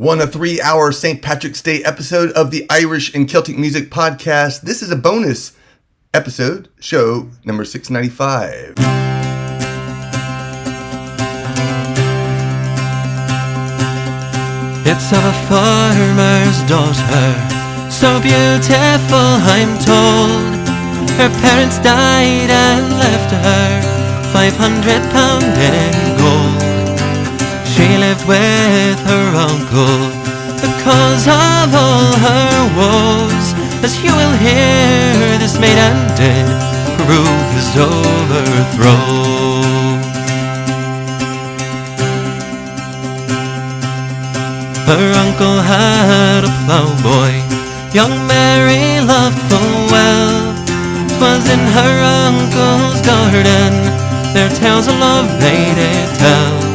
A 3-hour St. Patrick's Day episode of the Irish and Celtic Music Podcast. This is a bonus episode, show number 695. It's of a farmer's daughter, so beautiful I'm told. Her parents died and left her £500 in gold. She lived with her uncle, the cause of all her woes. As you will hear, this maiden did prove his overthrow. Her uncle had a ploughboy, young Mary loved full well. 'Twas in her uncle's garden, their tales of love they did tell.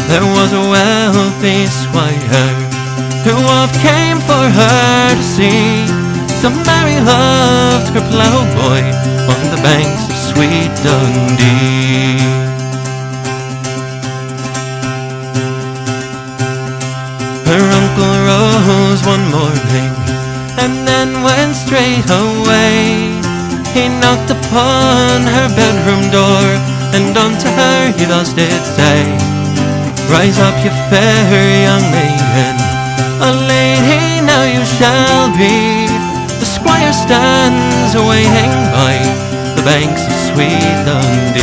There was a wealthy squire who oft came for her to see. So Mary loved her ploughboy on the banks of sweet Dundee. Her uncle rose one morning and then went straight away. He knocked upon her bedroom door, and unto her he thus did say, "Rise up, you fair young maiden, a lady now you shall be. The squire stands waiting by the banks of sweet Dundee."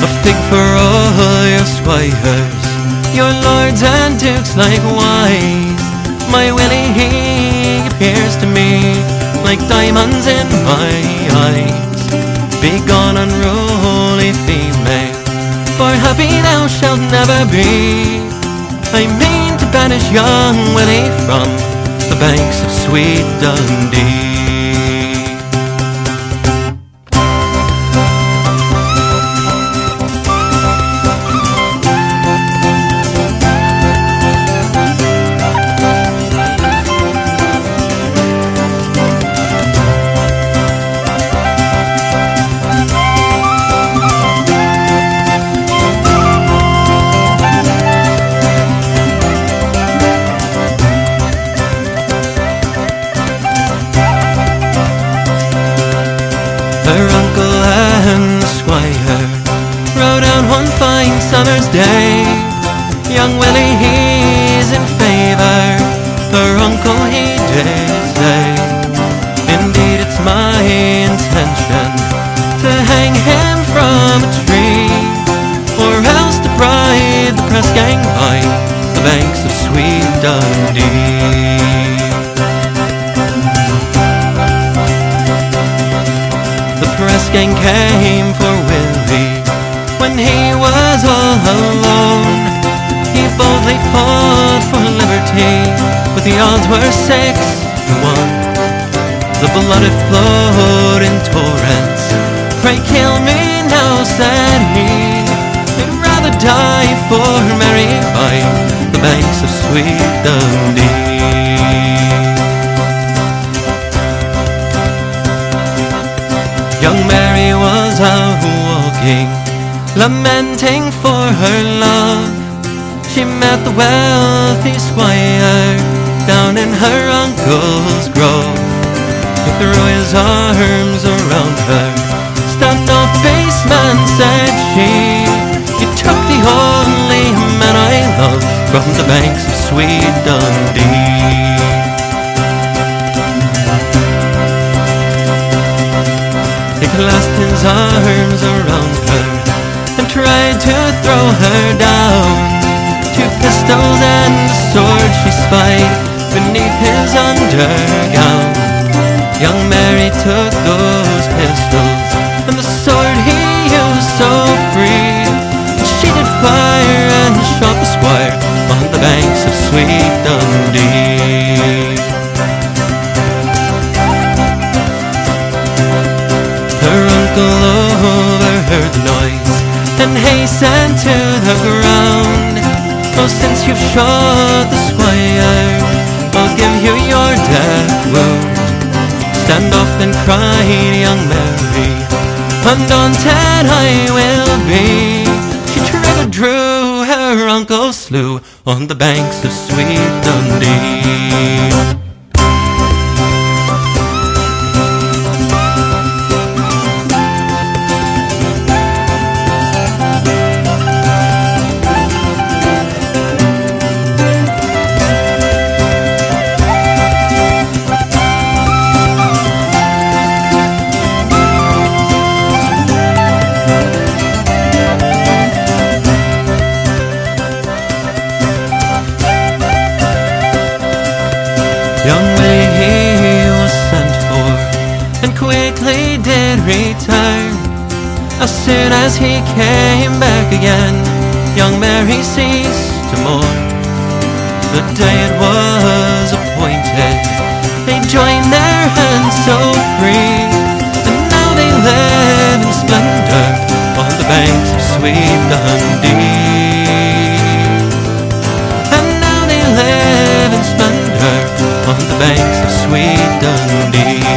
A fig for all your squires, your lords and dukes likewise. My Willie, he appears to me like diamonds in my eyes. Begone, unruly female, for happy thou shalt never be. I mean to banish young Willie from the banks of sweet Dundee. Her uncle and the squire rode out one fine summer's day. Young Willie, he's in favour, her uncle he did say. Indeed it's my intention to hang him from a tree, or else to bride the press gang by the banks of sweet Dundee. Press gang came for Willie when he was all alone. He boldly fought for liberty, but the odds were 6-1. The blood it flowed in torrents. "Pray kill me now," said he. "I'd rather die for Mary by the banks of sweet Dundee." Young Mary was out walking, lamenting for her love. She met the wealthy squire down in her uncle's grove. He threw his arms around her. "Stand off, base man," said she. "You took the only man I love from the banks of sweet Dundee." He clasped his arms around her and tried to throw her down. 2 pistols and a sword she spied beneath his undergown. Young Mary took those pistols and the sword he used so free. And she did fire and shot the squire on the banks of sweet Dundee. Her uncle overheard the noise and hastened to the ground. "Oh, since you've shot the squire, I'll give you your death wound." "Stand off then," cried young Mary, Undaunted I will be. She triggered drew her uncle slew on the banks of sweet Dundee. Young Willie he was sent for, and quickly did return. As soon as he came back again, young Mary ceased to mourn. The day it was appointed, they joined their hands so free, and now they live in splendor on the banks of sweet Dundee. And now they live in splendor on the banks of sweet Dundee.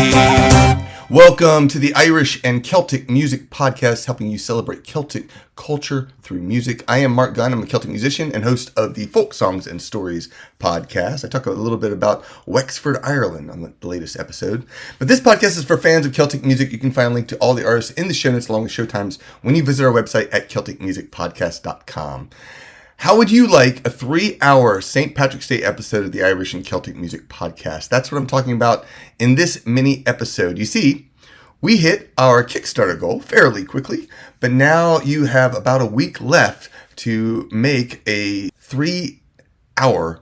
Welcome to the Irish and Celtic Music Podcast, helping you celebrate Celtic culture through music. I am Mark Gunn. I'm a Celtic musician and host of the Folk Songs and Stories podcast. I talk a little bit about Wexford, Ireland on the latest episode. But this podcast is for fans of Celtic music. You can find a link to all the artists in the show notes along with showtimes when you visit our website at CelticMusicPodcast.com. How would you like a 3-hour St. Patrick's Day episode of the Irish and Celtic Music Podcast? That's what I'm talking about in this mini episode. You see, we hit our Kickstarter goal fairly quickly, but now you have about a week left to make a 3-hour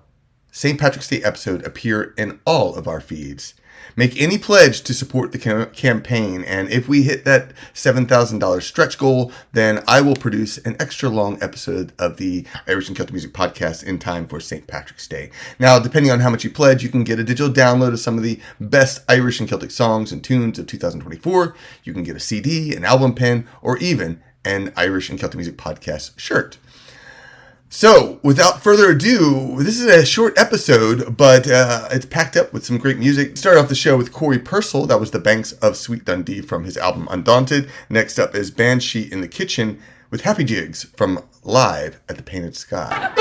St. Patrick's Day episode appear in all of our feeds. Make any pledge to support the campaign, and if we hit that $7,000 stretch goal, then I will produce an extra long episode of the Irish and Celtic Music Podcast in time for St. Patrick's Day. Now, depending on how much you pledge, you can get a digital download of some of the best Irish and Celtic songs and tunes of 2024. You can get a CD, an album pen, or even an Irish and Celtic Music Podcast shirt. So, without further ado, this is a short episode, but it's packed up with some great music. Start off the show with Corey Purcell. That was The Banks of Sweet Dundee from his album Undaunted. Next up is Banshee in the Kitchen with Happy Jigs from Live at the Painted Sky.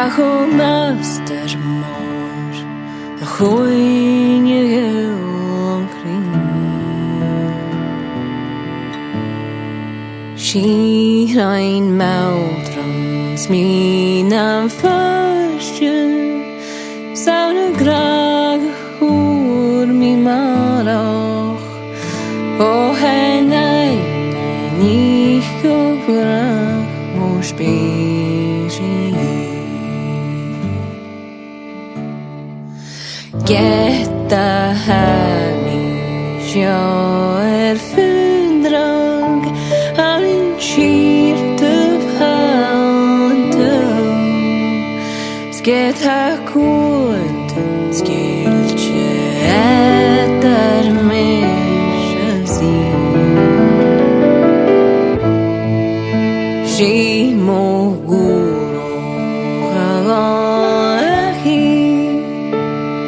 Ach o master mor a chuin an crin Sí rain moutrans mi am fashion Saun a grag húr mi marach O henai ní go grach mor spéisi Get a hanni sjá fundrag An in sírt of hallentum Sket ha kuantan skiltje etter mesjasin Sí mo guro hagahi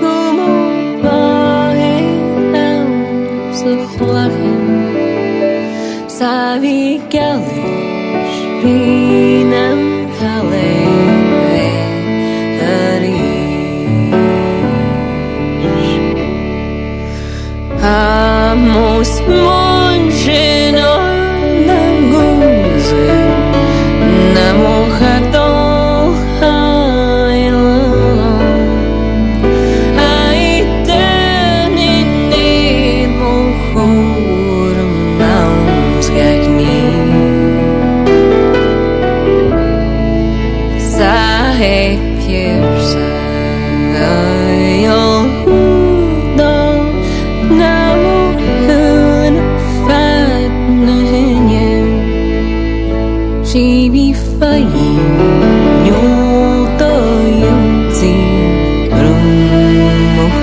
Como vahe aus a chlachin Savi galish vinam kaleve Amos monjen on the goose Namo hato hailan Aiten in nemo chorum naus gagni Sahe piersa ayol She be fine, you'll die and see room of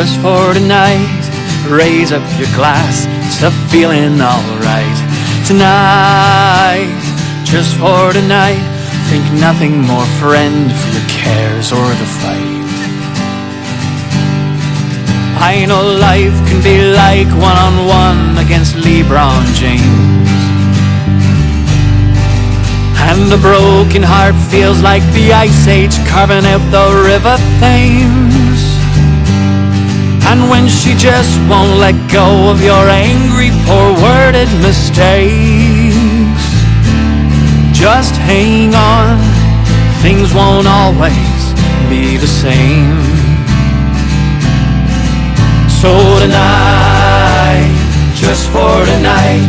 just for tonight. Raise up your glass to feeling alright. Tonight, just for tonight. Think nothing more, friend, for your cares or the fight. I know life can be like one-on-one against LeBron James, and a broken heart feels like the Ice Age carving out the River Thames. And when she just won't let go of your angry, poor-worded mistakes, just hang on, things won't always be the same. So tonight, just for tonight,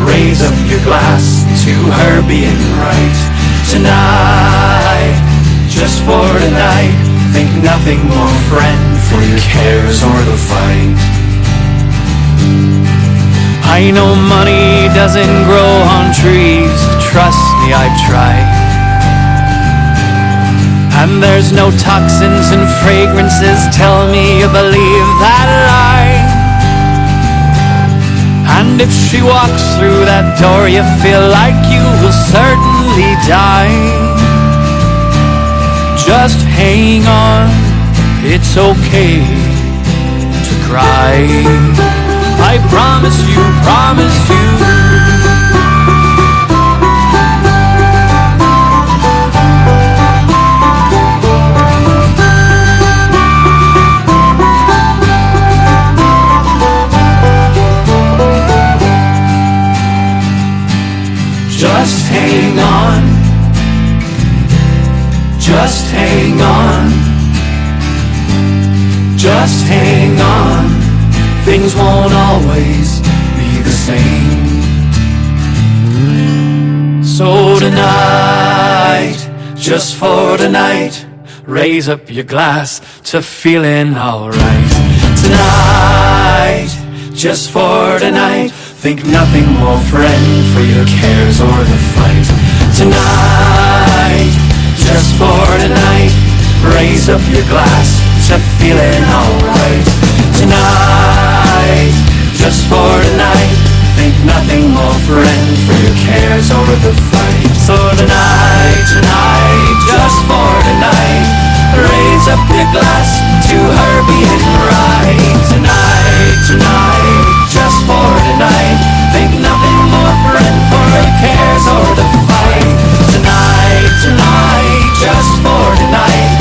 raise up your glass to her being right. Tonight, just for tonight, think nothing more, friend, for your cares or the fight. I know money doesn't grow on trees, trust me, I've tried. And there's no toxins and fragrances, tell me you believe that lie. And if she walks through that door, you feel like you will certainly die. Just hang on, it's okay to cry. I promise you, promise you. Just hang on, just hang on, just hang on. Things won't always be the same. So tonight, just for tonight, raise up your glass to feeling alright. Tonight, just for tonight, think nothing more, friend, for your cares or the fight. Tonight, just for tonight, raise up your glass to feeling alright. Tonight, just for tonight, think nothing more, friend, for your cares or the fight. So tonight, tonight, just for tonight, raise up your glass to her being right. Tonight, tonight, just for tonight, think nothing more, friend, for your cares or the fight. Tonight, tonight, just for tonight,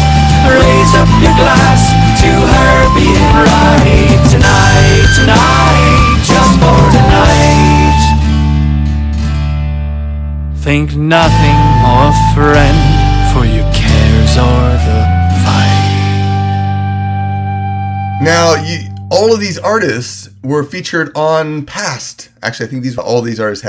raise up your glass to her being right. Tonight, tonight, just for tonight, think nothing more, friend, for your cares or the fight. Now, all of these artists were featured on past. Actually, I think all these artists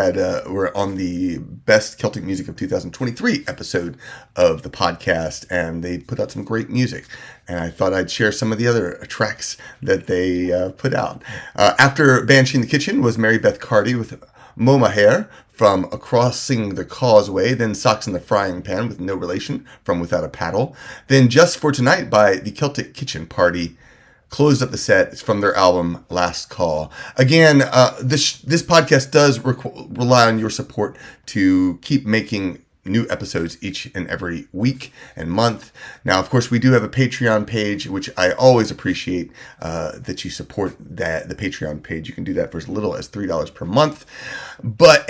were on the Best Celtic Music of 2023 episode of the podcast, and they put out some great music. And I thought I'd share some of the other tracks that they put out. After Banshee in the Kitchen was Mary Beth Carty with Mhàthair from Crossing the Causeway, then Socks in the Frying Pan with No Relation from Without a Paddle, then Just for Tonight by the Celtic Kitchen Party closed up the set. It's from their album Last Call. Again, this podcast does rely on your support to keep making new episodes each and every week and month. Now, of course, we do have a Patreon page, which I always appreciate that you support the Patreon page. You can do that for as little as $3 per month.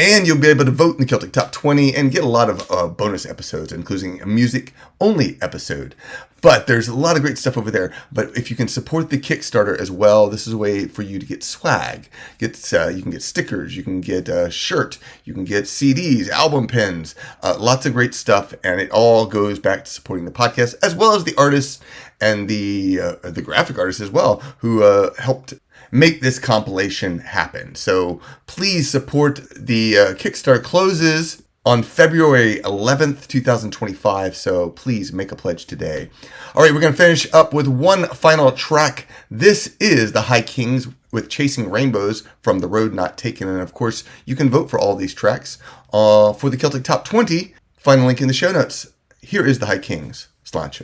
And you'll be able to vote in the Celtic Top 20 and get a lot of bonus episodes, including a music-only episode. But there's a lot of great stuff over there. But if you can support the Kickstarter as well, this is a way for you to get swag. You can get stickers, you can get a shirt, you can get CDs, album pins, lots of great stuff. And it all goes back to supporting the podcast, as well as the artists and the graphic artists as well, who helped make this compilation happen. So please support the Kickstarter. Closes on February 11th, 2025, so please make a pledge today. All right, we're going to finish up with one final track. This is the High Kings with Chasing Rainbows from The Road Not Taken, and of course, you can vote for all these tracks for the Celtic Top 20. Find a link in the show notes. Here is the High Kings, Sláinte.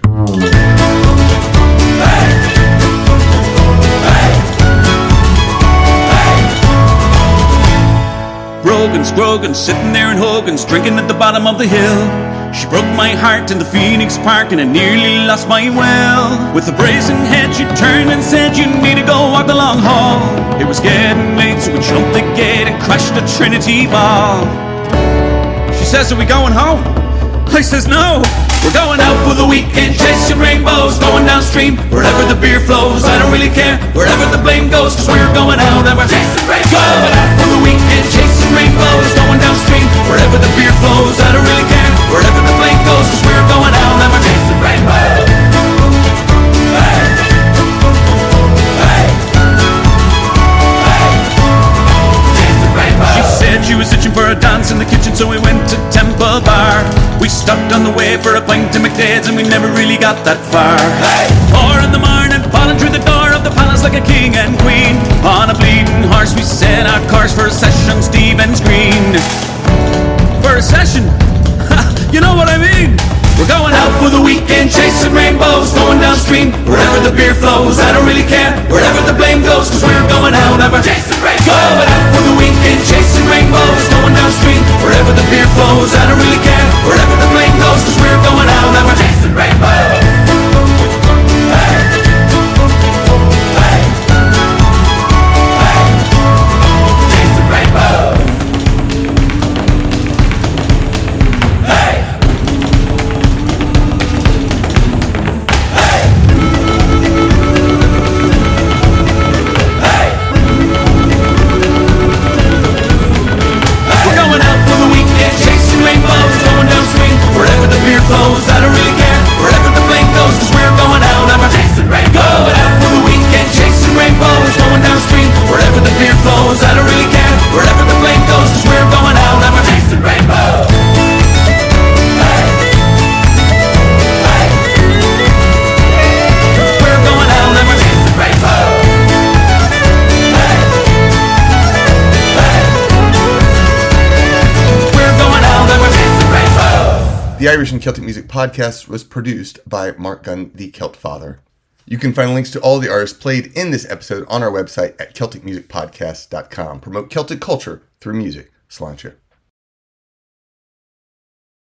Hey! and Scroggins, sitting there in Hogan's, drinking at the bottom of the hill. She broke my heart in the Phoenix Park and I nearly lost my will. With a brazen head she turned and said, you need to go walk the long hall. It was getting late so we jumped the gate and crashed the Trinity Ball. She says, are we going home? I says, no. We're going out for the weekend, chasing rainbows, going downstream, wherever the beer flows. I don't really care, wherever the blame goes, cause we're going out and we're chasing rainbows. Going out for the weekend, chasing rainbows, going downstream, wherever the beer flows. I don't really care, wherever the blame goes, cause we're going out and we're chasing rainbows. Hey. Hey. Hey. Chasing rainbows. She said she was itching for a dance in the kitchen, so we went to Temple Bar. We stopped on the way for a pint to McDade's and we never really got that far. Hey! 4 in the morning, falling through the door of the palace like a king and queen. On a bleeding horse we set our course for a session, Stephen's Green. For a session? Ha! You know what I mean? We're going out for the weekend, chasing rainbows, going downstream, wherever the beer flows. I don't really care, wherever the blame goes, cause we're going out and we're chasing rainbows. Going out for the weekend, chasing rainbows, going downstream, wherever the beer flows. I don't really care, wherever the blame goes, cause we're going out and we're chasing rainbows. Hey. Hey. Hey. Chasing rainbows. Hey. Flows. I don't really care, wherever the blame goes, cause we're going out and we're chasing rainbows. Going out for the weekend, chasing rainbows, going downstream, wherever the beer flows. I don't really care, wherever the blame goes, cause we're going out and we're chasing rainbows. Hey. Hey. We're going out and we're chasing rainbows. Hey. Hey. We're going out and we're chasing rainbows. The Irish and Celtic Music Podcast was produced by Mark Gunn, the Celt Father. You can find links to all the artists played in this episode on our website at CelticMusicPodcast.com. Promote Celtic culture through music. Sláinte.